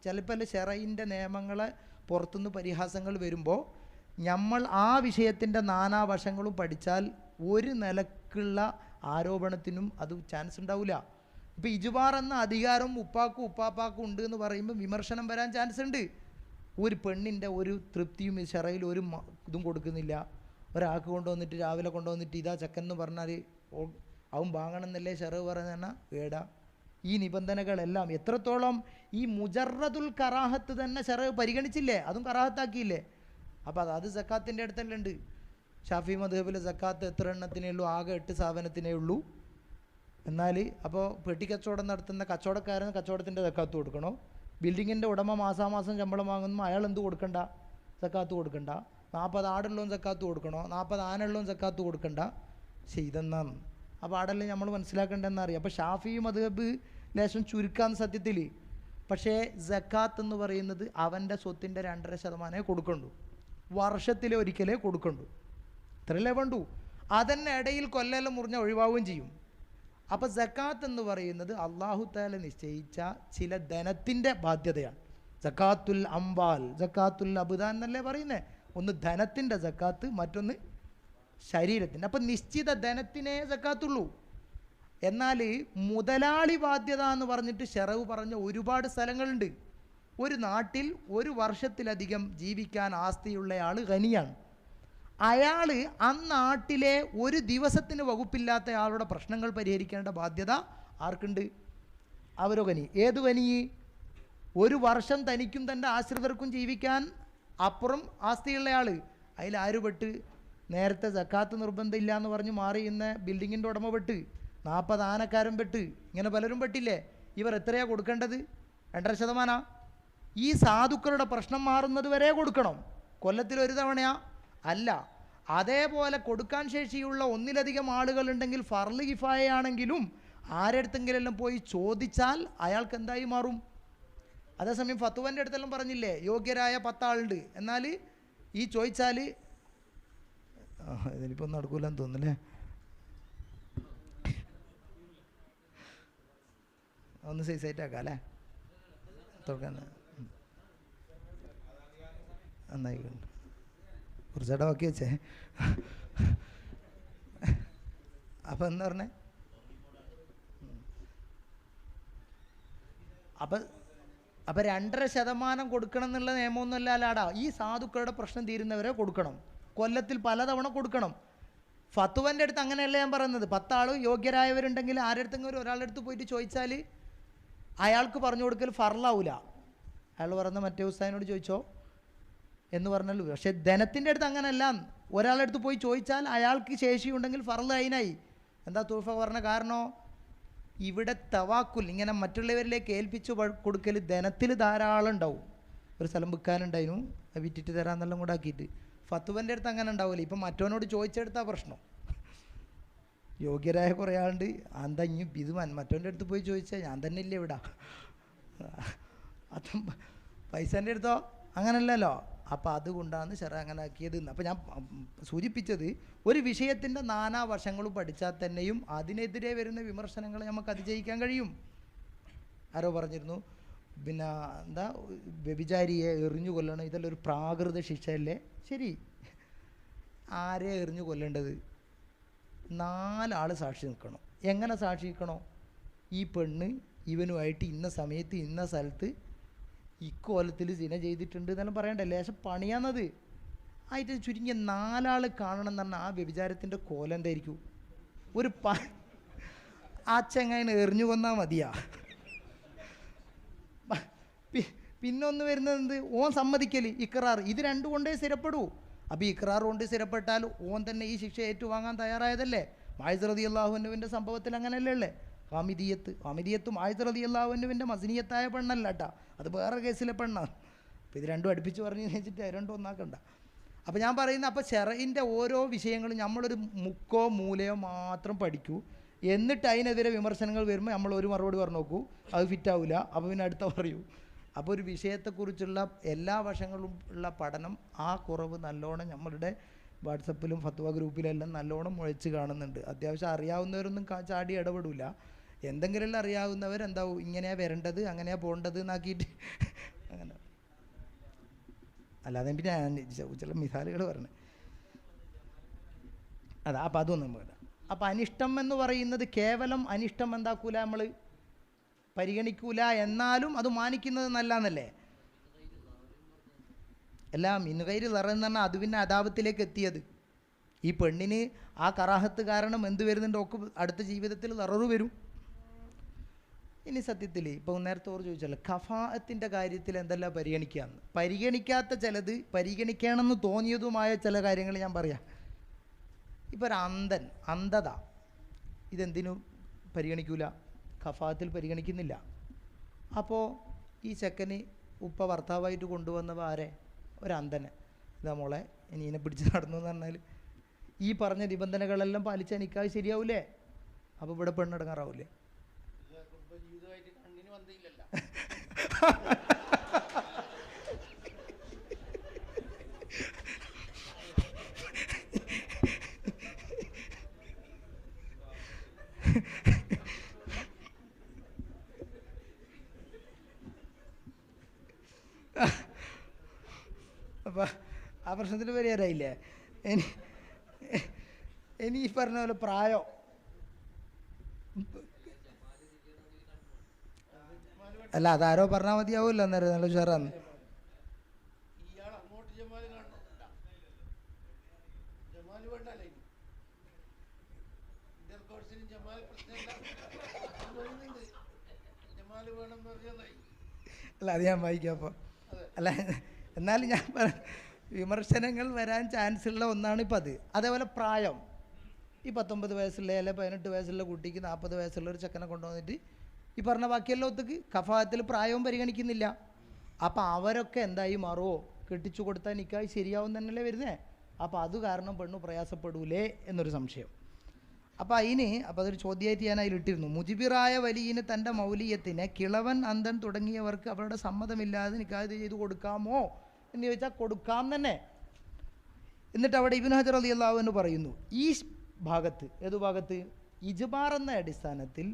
ചിലപ്പോൾ ഷെറയിൻ്റെ നിയമങ്ങളെ പുറത്തുനിന്ന് പരിഹാസങ്ങൾ വരുമ്പോൾ നമ്മൾ ആ വിഷയത്തിൻ്റെ നാനാവശങ്ങളും പഠിച്ചാൽ ഒരു നിലക്കുള്ള ആരോപണത്തിനും അത് ചാൻസ് ഉണ്ടാവില്ല. ഇപ്പോൾ ഇജ്ബാർ എന്ന അധികാരം ഉപ്പാക്കും ഉപ്പാപ്പാക്കും ഉണ്ട് എന്ന് പറയുമ്പോൾ വിമർശനം വരാൻ ചാൻസ് ഉണ്ട്. ഒരു പെണ്ണിൻ്റെ ഒരു തൃപ്തിയും ഈ ഷെറയിൽ ഒരു ഇതും കൊടുക്കുന്നില്ല. ഒരാൾക്ക് കൊണ്ടുവന്നിട്ട് രാവിലെ കൊണ്ടുവന്നിട്ട് ഇതാ ചെക്കൻ എന്ന് പറഞ്ഞാൽ അവൻ വാങ്ങണം എന്നല്ലേ ഷെറ പറയുന്നത്? വേടാ, ഈ നിബന്ധനകളെല്ലാം എത്രത്തോളം ഈ മുജറദുൽ കറാഹത്ത് തന്നെ ശറഅ് പരിഗണിച്ചില്ലേ, അതും കറാഹത്താക്കിയില്ലേ. അപ്പോൾ അത് സക്കാത്തിൻ്റെ അടുത്തല്ലേ ഉണ്ട്. ഷാഫി മദ്ഹബിലെ സക്കാത്ത് എത്ര എണ്ണത്തിനേ ഉള്ളൂ? ആകെ 8 സാധനത്തിനേ ഉള്ളൂ. എന്നാൽ അപ്പോൾ പെട്ടിക്കച്ചവടം നടത്തുന്ന കച്ചവടക്കാരന് കച്ചവടത്തിൻ്റെ സക്കാത്ത് കൊടുക്കണോ? ബിൽഡിങ്ങിൻ്റെ ഉടമ മാസാമാസം ശമ്പളം വാങ്ങുമ്പോൾ അയാൾ എന്ത് കൊടുക്കണ്ട? സക്കാത്ത് കൊടുക്കണ്ട. 40 ആടുള്ളവൻ സക്കാത്ത് കൊടുക്കണോ? 40 ആനുള്ളവൻ സക്കാത്ത് കൊടുക്കണ്ട. ഇതെന്നാണ്. അപ്പോൾ ആടെല്ലാം നമ്മൾ മനസ്സിലാക്കേണ്ടതെന്നറിയാം. അപ്പോൾ ഷാഫി മദ്ഹബ് ലേശം ചുരുക്കാന്ന് സത്യത്തിൽ. പക്ഷേ സക്കാത്ത് എന്ന് പറയുന്നത് അവൻ്റെ സ്വത്തിൻ്റെ 2.5% കൊടുക്കണ്ടു, വർഷത്തിലെ ഒരിക്കലേ കൊടുക്കണ്ടു, ഇത്രയല്ലേ വേണ്ടു. അതന്നെ ഇടയിൽ കൊല്ലെല്ലാം മുറിഞ്ഞ ഒഴിവാവുകയും ചെയ്യും. അപ്പോൾ സക്കാത്ത് എന്ന് പറയുന്നത് അള്ളാഹു തആല നിശ്ചയിച്ച ചില ധനത്തിൻ്റെ ബാധ്യതയാണ്. സക്കാത്തുൽ അംവാൽ, സക്കാത്തുൽ അബ്ദാൻ എന്നല്ലേ പറയുന്നത്. ഒന്ന് ധനത്തിൻ്റെ സക്കാത്ത്, മറ്റൊന്ന് ശരീരത്തിൻ്റെ. അപ്പം നിശ്ചിത ധനത്തിനേ സക്കാത്തുള്ളൂ. എന്നാൽ മുതലാളി ബാധ്യത എന്ന് പറഞ്ഞിട്ട് ശറഅ് പറഞ്ഞ ഒരുപാട് സ്ഥലങ്ങളുണ്ട്. ഒരു നാട്ടിൽ 1 വർഷത്തിലധികം ജീവിക്കാൻ ആസ്തിയുള്ളയാൾ ഖനിയാണ്. അയാൾ ആ നാട്ടിലെ ഒരു ദിവസത്തിന് വകുപ്പില്ലാത്ത ആളുടെ പ്രശ്നങ്ങൾ പരിഹരിക്കേണ്ട ബാധ്യത ആർക്കുണ്ട്? അവരോ ഖനി. ഏതു ഖനി? 1 വർഷം തനിക്കും തൻ്റെ ആശ്രിതർക്കും ജീവിക്കാൻ അപ്പുറം ആസ്തിയുള്ളയാൾ. അതിലാര് പെട്ട്? നേരത്തെ സക്കാത്ത് നിർബന്ധമില്ല എന്ന് പറഞ്ഞ് മാറിയുന്ന ബിൽഡിങ്ങിൻ്റെ ഉടമ പെട്ട്, 40 ആനക്കാരൻ പെട്ട്, ഇങ്ങനെ പലരും പെട്ടില്ലേ. ഇവർ എത്രയാണ് കൊടുക്കേണ്ടത്? 2.5%. ഈ സാധുക്കളുടെ പ്രശ്നം മാറുന്നത് വരെ കൊടുക്കണം. കൊല്ലത്തിൽ 1 തവണയാ? അല്ല. അതേപോലെ കൊടുക്കാൻ ശേഷിയുള്ള 1-ലധികം ആളുകളുണ്ടെങ്കിൽ ഫർള് കിഫായയാണെങ്കിലും ആരെടുത്തെങ്കിലെല്ലാം പോയി ചോദിച്ചാൽ അയാൾക്ക് എന്തായി മാറും? അതേസമയം ഫത്വൻ്റെ അടുത്തെല്ലാം പറഞ്ഞില്ലേ യോഗ്യരായ 10 ആളുണ്ട്, എന്നാൽ ഈ ചോദിച്ചാൽ ഇതിനിപ്പോൾ നടക്കൂലെന്ന് തോന്നുന്നല്ലേ. ഒന്ന് സൈസായിട്ടാക്കാം അല്ലേ, തുറക്കാൻ നന്നായിക്കൊണ്ട് കുറച്ചേട്ടാ ബാക്കി വെച്ചേ. അപ്പം എന്താ പറഞ്ഞേ? അപ്പം 2.5% കൊടുക്കണം എന്നുള്ള നിയമമൊന്നുമല്ല ലാടാ. ഈ സാധുക്കളുടെ പ്രശ്നം തീരുന്നവരെ കൊടുക്കണം, കൊല്ലത്തിൽ പലതവണ കൊടുക്കണം. ഫത്വൻ്റെ അടുത്ത് അങ്ങനെയല്ല ഞാൻ പറയുന്നത്. 10 ആൾ യോഗ്യരായവരുണ്ടെങ്കിൽ ആരെടുത്തെങ്കിലും ഒരാളുടെ അടുത്ത് പോയിട്ട് ചോദിച്ചാൽ അയാൾക്ക് പറഞ്ഞു കൊടുക്കൽ ഫർളാവൂല. അയാൾ പറഞ്ഞ മറ്റേ ഉസ്താദിനോട് ചോദിച്ചോ എന്ന് പറഞ്ഞല്ലോ. പക്ഷേ ധനത്തിൻ്റെ അടുത്ത് അങ്ങനെയല്ല. ഒരാളുടെ അടുത്ത് പോയി ചോദിച്ചാൽ അയാൾക്ക് ശേഷിയുണ്ടെങ്കിൽ ഫർള് അതിനായി. എന്താ തൂഫ പറഞ്ഞ കാരണം? ഇവിടെ തവാക്കുൽ, ഇങ്ങനെ മറ്റുള്ളവരിലേക്ക് ഏൽപ്പിച്ചു കൊടുക്കൽ ധനത്തിൽ ധാരാളം ഉണ്ടാവും. ഒരു സ്ഥലം വിൽക്കാനുണ്ടായിരുന്നു, വിറ്റിട്ട് തരാമെന്നെല്ലാം കൂടെ ആക്കിയിട്ട്. ഫത്വൻ്റെ അടുത്ത് അങ്ങനെ ഉണ്ടാവില്ല. ഇപ്പം മറ്റവനോട് ചോദിച്ചെടുത്താൽ പ്രശ്നം. യോഗ്യരായ കുറേ ആളുണ്ട്, എന്താ ഇനി ഇത് മറ്റവൻ്റെ അടുത്ത് പോയി ചോദിച്ചാൽ ഞാൻ തന്നെ ഇല്ലേ ഇവിടെ, അതും പൈസൻ്റെ അടുത്തോ അങ്ങനല്ലല്ലോ. അപ്പോൾ അതുകൊണ്ടാണ് ശറഅ് അങ്ങനെ ആക്കിയത്. അപ്പോൾ ഞാൻ സൂചിപ്പിച്ചത് ഒരു വിഷയത്തിൻ്റെ നാനാവശങ്ങളും പഠിച്ചാൽ തന്നെയും അതിനെതിരെ വരുന്ന വിമർശനങ്ങളെ നമുക്ക് അതിജയിക്കാൻ കഴിയും. ആരോ പറഞ്ഞിരുന്നു പിന്നെ എന്താ വ്യഭിചാരിയെ എറിഞ്ഞു കൊല്ലണം, ഇതെല്ലാം ഒരു പ്രാകൃത ശിക്ഷയല്ലേ? ശരി, ആരെ എറിഞ്ഞു കൊല്ലേണ്ടത്? 4 ആൾ സാക്ഷി നിൽക്കണം. എങ്ങനെ സാക്ഷി നിൽക്കണോ? ഈ പെണ്ണ് ഇവനുമായിട്ട് ഇന്ന സമയത്ത് ഇന്ന സ്ഥലത്ത് ഇക്കോലത്തിൽ സിന ചെയ്തിട്ടുണ്ട് എന്നെല്ലാം പറയണ്ടേ? ലേശം പണിയാന്നത് ആയിട്ട് ചുരുങ്ങിയ 4 ആൾ കാണണം എന്ന് പറഞ്ഞാൽ ആ വ്യഭിചാരത്തിൻ്റെ കോലം എന്തായിരിക്കും? ഒരു ആ ചെങ്ങായിനെ എറിഞ്ഞു കൊന്നാൽ മതിയാ. പിന്നൊന്ന് വരുന്നത് എന്ത്? ഓൻ സമ്മതിക്കൽ, ഇക്റാർ, ഇത് 2 കൊണ്ടേ സ്ഥിരപ്പെടൂ. അപ്പോൾ ഇക്റാർ കൊണ്ട് സ്ഥിരപ്പെട്ടാൽ ഓൻ തന്നെ ഈ ശിക്ഷ ഏറ്റുവാങ്ങാൻ തയ്യാറായതല്ലേ. മായിസ് റളിയല്ലാഹു അൻഹുവിൻ്റെ സംഭവത്തിൽ അങ്ങനെയല്ലേ ഉള്ളത്? ഹാമിദിയത്തും മായിസ് റളിയല്ലാഹു അൻഹുവിൻ്റെ മസ്നിയത്തായ പെണ്ണല്ല കേട്ടോ, അത് വേറെ കേസിലെ പെണ്ണാണ്. അപ്പോൾ ഇത് 2 അടുപ്പിച്ച് പറഞ്ഞു വെച്ചിട്ട് 2 ഒന്നാക്കണ്ട. അപ്പോൾ ഞാൻ പറയുന്നത്, അപ്പോൾ ശറഇൻ്റെ ഓരോ വിഷയങ്ങളും നമ്മളൊരു മുക്കോ മൂലയോ മാത്രം പഠിക്കൂ. എന്നിട്ട് അതിനെതിരെ വിമർശനങ്ങൾ വരുമ്പോൾ നമ്മൾ ഒരു മറുപടി പറഞ്ഞു നോക്കൂ, അത് ഫിറ്റാവില്ല. അപ്പോൾ പിന്നെ അടുത്ത പറയൂ. അപ്പോൾ ഒരു വിഷയത്തെക്കുറിച്ചുള്ള എല്ലാ വശങ്ങളും ഉള്ള പഠനം, ആ കുറവ് നല്ലോണം നമ്മളുടെ വാട്സപ്പിലും ഫത്വ ഗ്രൂപ്പിലെല്ലാം നല്ലോണം മുഴച്ച് കാണുന്നുണ്ട്. അത്യാവശ്യം അറിയാവുന്നവരൊന്നും ചാടി ഇടപെടില്ല. എന്തെങ്കിലും അറിയാവുന്നവർ എന്താവും ഇങ്ങനെയാണ് വരേണ്ടത്, അങ്ങനെയാണ് പോകേണ്ടത് എന്നാക്കിയിട്ട് അങ്ങനെ. അല്ലാതെ പിന്നെ ചില മിസാലുകൾ പറഞ്ഞത് അതാ. അപ്പം അതൊന്നും വേണ്ട. അപ്പം അനിഷ്ടം എന്ന് പറയുന്നത് കേവലം അനിഷ്ടം എന്താക്കൂല, നമ്മൾ പരിഗണിക്കൂല, എന്നാലും അത് മാനിക്കുന്നത് നല്ലതെന്നല്ലേ. എല്ലാം ഇന്നുകൈര് നിറയെന്ന് പറഞ്ഞാൽ അത് പിന്നെ അദാപത്തിലേക്ക് എത്തിയത്. ഈ പെണ്ണിന് ആ കറാഹത്ത് കാരണം എന്ത് വരുന്നുണ്ട്? ഒക്കെ അടുത്ത ജീവിതത്തിൽ നിററ് വരും. ഇനി സത്യത്തിൽ ഇപ്പോൾ നേരത്തെ ഓർ ചോദിച്ചല്ലോ കഫാഅത്തിൻ്റെ കാര്യത്തിൽ എന്തെല്ലാം പരിഗണിക്കാമെന്ന്. പരിഗണിക്കാത്ത ചിലത്, പരിഗണിക്കണമെന്ന് തോന്നിയതുമായ ചില കാര്യങ്ങൾ ഞാൻ പറയാം. ഇപ്പോൾ ഒരു അന്ധത ഇതെന്തിനു പരിഗണിക്കൂല? കഫാഅത്തിൽ പരിഗണിക്കുന്നില്ല. അപ്പോൾ ഈ ചെക്കന് ഉപ്പ ഭർത്താവായിട്ട് കൊണ്ടുവന്നവ ആരെ? ഒരന്ധനെ. ഇതാ മോളെ ഇനി ഇതിനെ പിടിച്ച് നടന്നു എന്ന് പറഞ്ഞാൽ ഈ പറഞ്ഞ നിബന്ധനകളെല്ലാം പാലിച്ചാൽ നിക്കാഹ് ശരിയാവൂലേ? അപ്പോൾ ഇവിടെ പെണ്ണടങ്ങാറാവൂലേ? അപ്പം ആ പ്രശ്നത്തിൽ പരിഹാരമായില്ലേ? ഇനി ഈ പറഞ്ഞ പോലെ പ്രായം അല്ല, അതാരോ പറഞ്ഞാൽ മതിയാവുമല്ലോ. അന്നേരം നല്ല ഉഷാറാന്ന്. അല്ല അത് ഞാൻ വായിക്കാം. അപ്പോൾ അല്ല എന്നാലും ഞാൻ വിമർശനങ്ങൾ വരാൻ ചാൻസ് ഉള്ള ഒന്നാണ് ഇപ്പം അത്. അതേപോലെ പ്രായം, ഈ 19 വയസ്സുള്ള അല്ലെ 18 വയസ്സുള്ള കുട്ടിക്ക് 40 വയസ്സുള്ള ഒരു ചെക്കനെ കൊണ്ടുവന്നിട്ട് ഈ പറഞ്ഞ ബാക്കിയെല്ലാം ഒത്തുക്ക് കഫാഅത്തിൽ പ്രായവും പരിഗണിക്കുന്നില്ല. അപ്പം അവരൊക്കെ എന്തായി മാറുമോ? കെട്ടിച്ചു കൊടുത്താൽ നിക്കാഹ് ശരിയാവും തന്നെയല്ലേ വരുന്നേ? അപ്പോൾ അത് കാരണം പെണ്ണ് പ്രയാസപ്പെടൂലേ എന്നൊരു സംശയം. അപ്പോൾ അതൊരു ചോദ്യമായിട്ട് ഞാൻ അതിലിട്ടിരുന്നു. മുജിബിറായ വലിയന് തൻ്റെ മൗലിയത്തിനെ കിളവൻ, അന്ധൻ തുടങ്ങിയവർക്ക് അവരുടെ സമ്മതമില്ലാതെ നിക്കാഹ് ചെയ്ത് കൊടുക്കാമോ എന്ന് ചോദിച്ചാൽ കൊടുക്കാം തന്നെ. എന്നിട്ട് അവിടെ ഇബ്നു ഹജർ റളിയല്ലാഹു അൻഹു പറയുന്നു, ഈ ഭാഗത്ത്, ഏതു ഭാഗത്ത്? ഇജ്ബാർ എന്ന അടിസ്ഥാനത്തിൽ,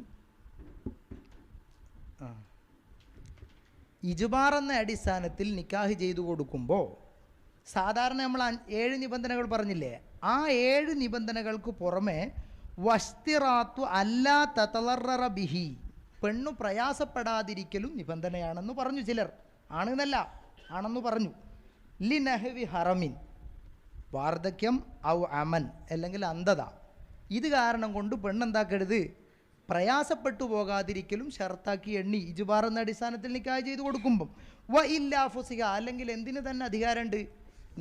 ഇജ്ബാർ എന്ന അടിസ്ഥാനത്തിൽ നിക്കാഹ് ചെയ്തു കൊടുക്കുമ്പോൾ സാധാരണ നമ്മൾ 7 നിബന്ധനകൾ പറഞ്ഞില്ലേ? ആ 7 നിബന്ധനകൾക്ക് പുറമെ വസ്തിറാത്തു അല്ലാ തതളററ ബിഹി, പെണ്ണു പ്രയാസപ്പെടാതിരിക്കലും നിബന്ധനയാണെന്ന് പറഞ്ഞു ചിലർ. ആണെന്നല്ല, ആണെന്ന് പറഞ്ഞു. ലി നഹ്വി ഹറമിൻ, വാർദ്ധക്യം, ഔ അമൻ, അല്ലെങ്കിൽ അന്ധത. ഇത് കാരണം കൊണ്ട് പെണ്ണെന്താക്കരുത്? പ്രയാസപ്പെട്ടു പോകാതിരിക്കലും ഷർത്താക്കി എണ്ണി ഇജ്ബാർ എന്ന അടിസ്ഥാനത്തിൽ നിക്കാഹ് ചെയ്ത് കൊടുക്കുമ്പം. വ ഇല്ലാ ഫുസിഹ, അല്ലെങ്കിൽ എന്തിനു തന്നെ അധികാരമുണ്ട്?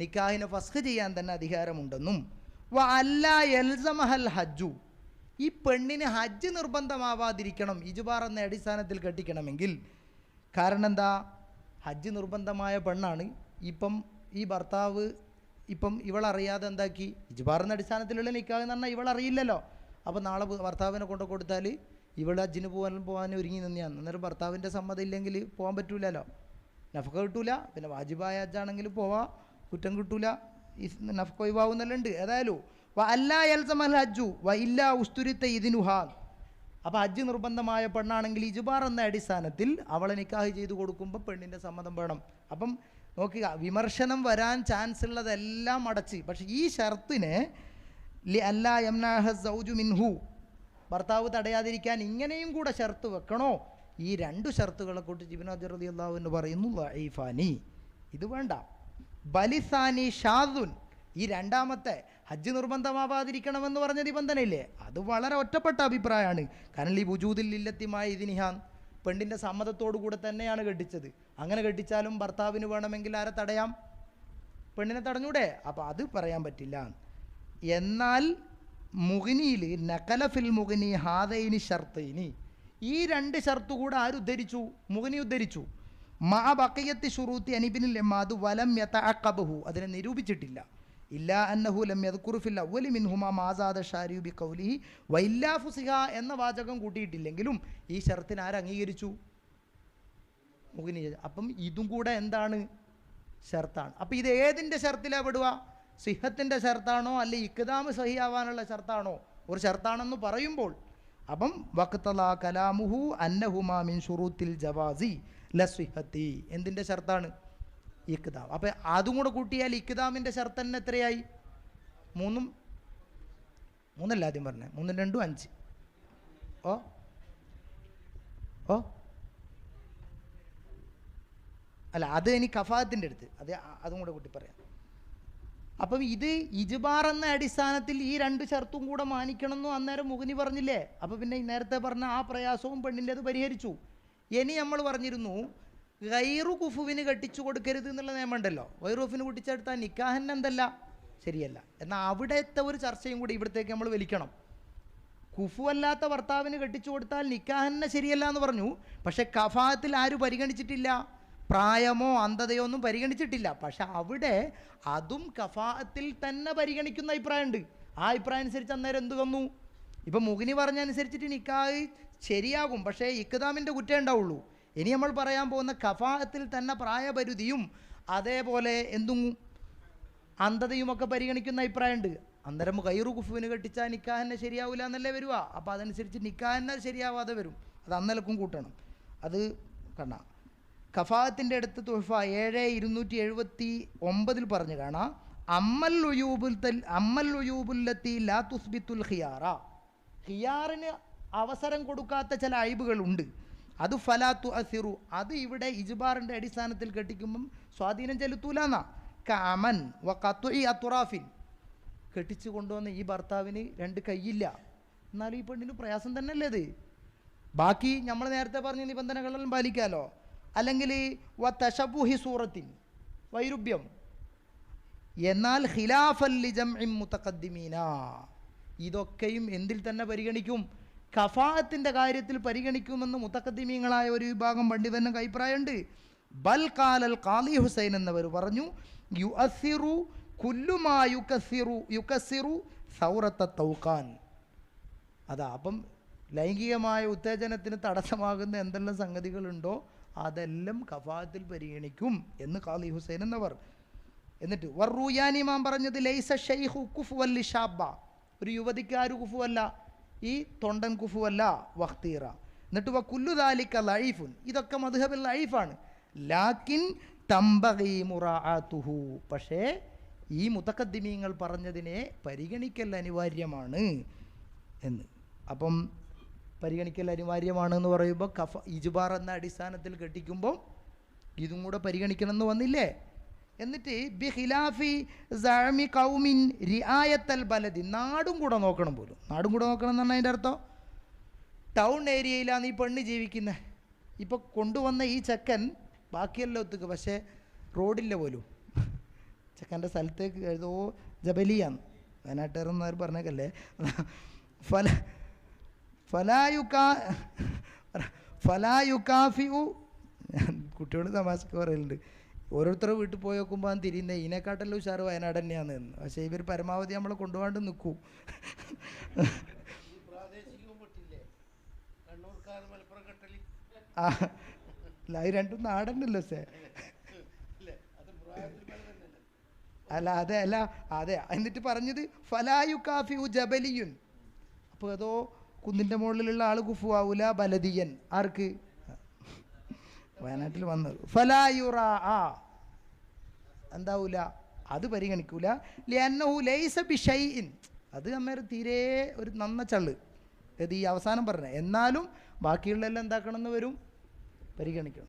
നിക്കാഹിനെ ഫസ്ഖ് ചെയ്യാൻ തന്നെ അധികാരമുണ്ടെന്നും. വ അല്ലാ യൽസമഹൽ ഹജ്ജു, ഈ പെണ്ണിന് ഹജ്ജ് നിർബന്ധമാവാതിരിക്കണം ഇജ്ബാർ എന്ന അടിസ്ഥാനത്തിൽ കെട്ടിക്കണമെങ്കിൽ. കാരണം എന്താ? ഹജ്ജ് നിർബന്ധമായ പെണ്ണാണ്. ഇപ്പം ഈ ഭർത്താവ് ഇവളറിയാതെ എന്താക്കി? ഇജ്ബാർ എന്ന അടിസ്ഥാനത്തിലുള്ള നിക്കാഹ് എന്ന് പറഞ്ഞാൽ ഇവളറിയില്ലല്ലോ. അപ്പോൾ നാളെ ഭർത്താവിനെ കൊണ്ട് കൊടുത്താൽ ഇവൾ ഹജ്ജിന് പോകാൻ ഒരുങ്ങി നിന്നെയാണ്. അന്നേരം ഭർത്താവിൻ്റെ സമ്മതം ഇല്ലെങ്കിൽ പോകാൻ പറ്റൂലല്ലോ, നഫ്ക കിട്ടൂല. പിന്നെ വാജിബായ ഹജ്ജാണെങ്കിൽ പോവാം, കുറ്റം കിട്ടൂല, ഈ നഫ്ക ഒഴിവാകുന്നെല്ലാം ഉണ്ട്. ഏതായാലും വ അല്ലാ യൽസമൽ ഹജ്ജു വ ഇല്ലാ ഉസ്തുരിത്ത ഇതിനുഹാ, അപ്പോൾ ഹജ്ജ് നിർബന്ധമായ പെണ്ണാണെങ്കിൽ ഇജ്ബാർ എന്ന അടിസ്ഥാനത്തിൽ അവളെ നിക്കാഹ് ചെയ്ത് കൊടുക്കുമ്പോൾ പെണ്ണിൻ്റെ സമ്മതം വേണം. അപ്പം നോക്കുക, വിമർശനം വരാൻ ചാൻസ് ഉള്ളതെല്ലാം അടച്ച്. പക്ഷേ ഈ ഷർത്തിനെ ലി അല്ലാ യംനഅഹ സൗജു മിൻഹു, ഭർത്താവ് തടയാതിരിക്കാൻ ഇങ്ങനെയും കൂടെ ഷർത്ത് വെക്കണോ? ഈ 2 ഷർത്തുകളെ കുറിച്ച് ഇബ്നു ഹജർ റളിയല്ലാഹു അൻഹു പറയുന്നു ലഈഫാനി, ഇത് വേണ്ട. ബലിസാനി ഷാദുൻ, ഈ രണ്ടാമത്തെ ഹജ്ജ് നിർബന്ധമാവാതിരിക്കണമെന്ന് പറഞ്ഞ നിബന്ധനയില്ലേ, അത് വളരെ ഒറ്റപ്പെട്ട അഭിപ്രായമാണ്. കാരണം ഈ വുജൂദിൽ ഇല്ലത്തിമായ ഇതിനിഹാൻ, പെണ്ണിൻ്റെ സമ്മതത്തോടു കൂടെ തന്നെയാണ് കെട്ടിച്ചത്. അങ്ങനെ കെട്ടിച്ചാലും ഭർത്താവിന് വേണമെങ്കിൽ ആരെ തടയാം? പെണ്ണിനെ തടഞ്ഞൂടെ? അപ്പോൾ അത് പറയാൻ പറ്റില്ല. എന്നാൽ മുഗ്നിയിൽ നഖലഫിൽ മുഗ്നി ഹാദൈനി ഷർത്തൈനി, ഈ 2 ഷർത്ത് കൂടെ ആരുദ്ധരിച്ചു? മുഗ്നി ഉദ്ധരിച്ചു. മാ ബഖിയത്തി ശുറൂത്തി അനിബിനിൽ എമാദ് വലം യതഅഖബഹു, അതിനെ നിരൂപിച്ചിട്ടില്ല. ഇല്ലാ അന്നഹു ലം യദ്കുറു ഫിൽ അവ്വലി മിൻഹുമാ മാസാദ ഷാരിഉ ബിഖൗലിഹി വ ഇല്ലാ ഫുസിഹ എന്ന വാചകം കൂട്ടിയിട്ടില്ലെങ്കിലും ഈ ഷർത്തിനെ ആര് അംഗീകരിച്ചു? മുഗ്നി. അപ്പം ഇതും കൂടെ എന്താണ്? ഷർത്താണ്. അപ്പം ഇത് ഏതിൻ്റെ ഷർത്തിലാണ് പെടുക? സിഹത്തിൻ്റെ ഷർത്താണോ അല്ലെ ഇഖ്താം സഹിയാവാനുള്ള ഷർത്താണോ? ഒരു ഷർത്താണെന്ന് പറയുമ്പോൾ അപ്പം വഖ്തലാ കലാമുഹു അന്നഹുമാ മിൻ ഷുറൂത്തിൽ ജവാസി ലസ്വിഹത്തി, എന്തിൻ്റെ ഷർത്താണ്? ഇഖ്താം. അപ്പം അതും കൂടെ കൂട്ടിയാൽ ഇഖ്താമിൻ്റെ ഷർത്ത് തന്നെ എത്രയായി? 3 ആദ്യം പറഞ്ഞത് 3 2 5. ഓ അല്ല, അത് ഇനി കഫാത്തിൻ്റെ അടുത്ത് അതും കൂടെ കൂട്ടി പറയാം. അപ്പം ഇത് ഇജ്ബാർ എന്ന അടിസ്ഥാനത്തിൽ ഈ രണ്ട് ഷർത്തും കൂടെ മാനിക്കണമെന്നും അന്നേരം മുഗ്നി പറഞ്ഞില്ലേ. അപ്പോൾ പിന്നെ നേരത്തെ പറഞ്ഞ ആ പ്രയാസവും പെണ്ണിൻ്റെ അത് പരിഹരിച്ചു. ഇനി നമ്മൾ പറഞ്ഞിരുന്നു ഗൈറു കുഫുവിന് കെട്ടിച്ചു കൊടുക്കരുത് എന്നുള്ള നിയമം ഉണ്ടല്ലോ. ഗൈറു കുഫുവിന് കുട്ടിച്ചെടുത്താൽ നിക്കാഹൻ എന്തല്ല, ശരിയല്ല. എന്നാൽ അവിടുത്തെ ഒരു ചർച്ചയും കൂടി ഇവിടത്തേക്ക് നമ്മൾ വലിക്കണം. കുഫു അല്ലാത്ത ഭർത്താവിന് കെട്ടിച്ചു കൊടുത്താൽ നിക്കാഹന്നെ ശരിയല്ല എന്ന് പറഞ്ഞു. പക്ഷെ കഫാത്തിൽ ആരും പരിഗണിച്ചിട്ടില്ല, പ്രായമോ അന്ധതയോ ഒന്നും പരിഗണിച്ചിട്ടില്ല. പക്ഷെ അവിടെ അതും കഫാത്തിൽ തന്നെ പരിഗണിക്കുന്ന അഭിപ്രായമുണ്ട്. ആ അഭിപ്രായം അനുസരിച്ച് അന്നേരം എന്ത് വന്നു? ഇപ്പം മുഗ്നി പറഞ്ഞനുസരിച്ചിട്ട് നിക്കാഹ് ശരിയാകും, പക്ഷേ ഇക്താമിൻ്റെ കുറ്റേ ഉണ്ടാവുള്ളൂ. ഇനി നമ്മൾ പറയാൻ പോകുന്ന കഫാത്തിൽ തന്നെ പ്രായപരിധിയും അതേപോലെ എന്തും അന്ധതയുമൊക്കെ പരിഗണിക്കുന്ന അഭിപ്രായമുണ്ട്. അന്നേരം ഗൈറു കുഫുവിന് കെട്ടിച്ചാൽ നിക്കാഹന്നെ ശരിയാവില്ല എന്നല്ലേ വരുക. അപ്പോൾ അതനുസരിച്ച് നിക്കാഹന്നെ ശരിയാവാതെ വരും. അത് അന്നലക്കും കൂട്ടണം. അത് കാണാം. കഫാത്തിൻ്റെ അടുത്ത് തുഹഫ 7279 പറഞ്ഞു കാണാം. അമ്മൽ ഉയൂബുല്ലത്തി ലാ തുസ്ബിത്തുൽ ഖിയാറ, ഖിയാറിന് അവസരം കൊടുക്കാത്ത ചില അഴിബുകളുണ്ട്. അത് ഫലാത്തു അസിറു, അത് ഇവിടെ ഇജ്ബാറിൻ്റെ അടിസ്ഥാനത്തിൽ കെട്ടിക്കുമ്പം സ്വാധീനം ചെലുത്തൂലെന്നാ. കഅമൻ വ ഖത്ഇ അത്റാഫിൻ, കെട്ടിച്ചു കൊണ്ടുവന്ന ഈ ഭർത്താവിന് രണ്ട് കൈയില്ല, എന്നാലും ഈ പെണ്ണിന് പ്രയാസം തന്നെയല്ലേ അത്. ബാക്കി നമ്മൾ നേരത്തെ പറഞ്ഞ നിബന്ധനകളെല്ലാം പാലിക്കാമല്ലോ. അല്ലെങ്കിൽ വ തശബുഹി സൂറത്തിൻ, വൈരുബ്യം. എന്നാൽ ഖിലാഫൽ ലിജംഇ മുതഖദ്ദിമീന, ഇതൊക്കെയും എന്തിൽ തന്നെ പരിഗണിക്കും? കഫാഅത്തിൻ്റെ കാര്യത്തിൽ പരിഗണിക്കുമെന്ന് മുതഖദ്ദിമീങ്ങളായ ഒരു വിഭാഗം പണ്ഡിതന്റെ അഭിപ്രായമുണ്ട്. ബൽ ഖാലൽ ഖാലി ഹുസൈൻ എന്നവർ പറഞ്ഞു യുഅസ്സിറു കുല്ലു മാ യുകസ്സിറു സൗറത്ത തൗഖാൻ. അതാ അപ്പം ലൈംഗികമായ ഉത്തേജനത്തിന് തടസ്സമാകുന്ന എന്തെല്ലാം സംഗതികളുണ്ടോ അതെല്ലാം കഫാത്തിൽ പരിഗണിക്കും എന്ന് ഖാലി ഹുസൈൻ എന്നവർ. എന്നിട്ട് വറൂയാനി ഇമാം പറഞ്ഞത് ലൈസ ഷൈഖു കുഫുവൽ ലിശാബ, ഒരു യുവതിക്കാരു കുഫുവല്ല, ഈ തൊണ്ടൻ കുഫുവല്ല, വഖ്തീറ. എന്നിട്ട് വകുല്ലു ദാലിക ലഈഫുൻ, ഇതൊക്കെ മദ്ഹബിൽ ലഈഫാണ്. ലാകിൻ തംബഗി മുറാഅതുഹു, പക്ഷേ ഈ മുതഖദ്ദിമീങ്ങൾ പറഞ്ഞതിനെ പരിഗണിക്കൽ അനിവാര്യമാണ് എന്ന്. അപ്പം പരിഗണിക്കൽ അനിവാര്യമാണ് എന്ന് പറയുമ്പോൾ ഇജ്ബാർ എന്ന അടിസ്ഥാനത്തിൽ കെട്ടിക്കുമ്പോൾ ഇതും കൂടെ പരിഗണിക്കണം എന്ന് വന്നില്ലേ. എന്നിട്ട് ബി ഖിലാഫി സഅമി ഖൗമിൻ റിആയത്തൽ ബലദി, നാടും കൂടെ നോക്കണം പോലും. നാടും കൂടെ നോക്കണം എന്ന് പറഞ്ഞാൽ അതിൻ്റെ അർത്ഥം ടൗൺ ഏരിയയിലാണ് ഈ പെണ്ണ് ജീവിക്കുന്നത്. ഇപ്പോൾ കൊണ്ടുവന്ന ഈ ചെക്കൻ ബാക്കിയെല്ലാം ഒത്തുക, പക്ഷേ റോഡില്ല പോലും. ചെക്കൻ്റെ സ്ഥലത്തേക്ക് ഏതോ ജബലിയാണ്, വയനാട്ടുകാരെന്നവർ പറഞ്ഞേക്കല്ലേ. ഫലായുക്കാഫിയു, കുട്ടിയോട് തമാശക്ക് പറയലുണ്ട്, ഓരോരുത്തരുടെ വീട്ടിൽ പോയി നോക്കുമ്പോൾ അത് തിരിയുന്നത് ഇതിനെക്കാട്ടെല്ലാം ഉഷാറ് വയനാട് തന്നെയാണെന്ന്. പക്ഷേ ഇവർ പരമാവധി നമ്മളെ കൊണ്ടുപോകാണ്ട് നിൽക്കൂ. ആ അല്ല, അത് രണ്ടും നാടന്നല്ലോ സേ. അല്ല അതെ അല്ല അതെ. എന്നിട്ട് പറഞ്ഞത് ഫലായുക്കാഫിയു ജബലിയുൻ, അപ്പോൾ അതോ കുന്നിൻ്റെ മുകളിലുള്ള ആൾ കുഫു ആവൂല, ബലദിയൻ. ആർക്ക്? വയനാട്ടിൽ വന്നത്. ഫലായുറ, എന്താവൂല, അത് പരിഗണിക്കൂല. ലിഅന്നഹു ലൈസ ബിശൈഇൻ, അത് അന്നേരം തീരെ ഒരു നന്ന ചള്ള്. ഇത് ഈ അവസാനം പറഞ്ഞ. എന്നാലും ബാക്കിയുള്ളതെല്ലാം എന്താക്കണമെന്ന് വരും, പരിഗണിക്കണം.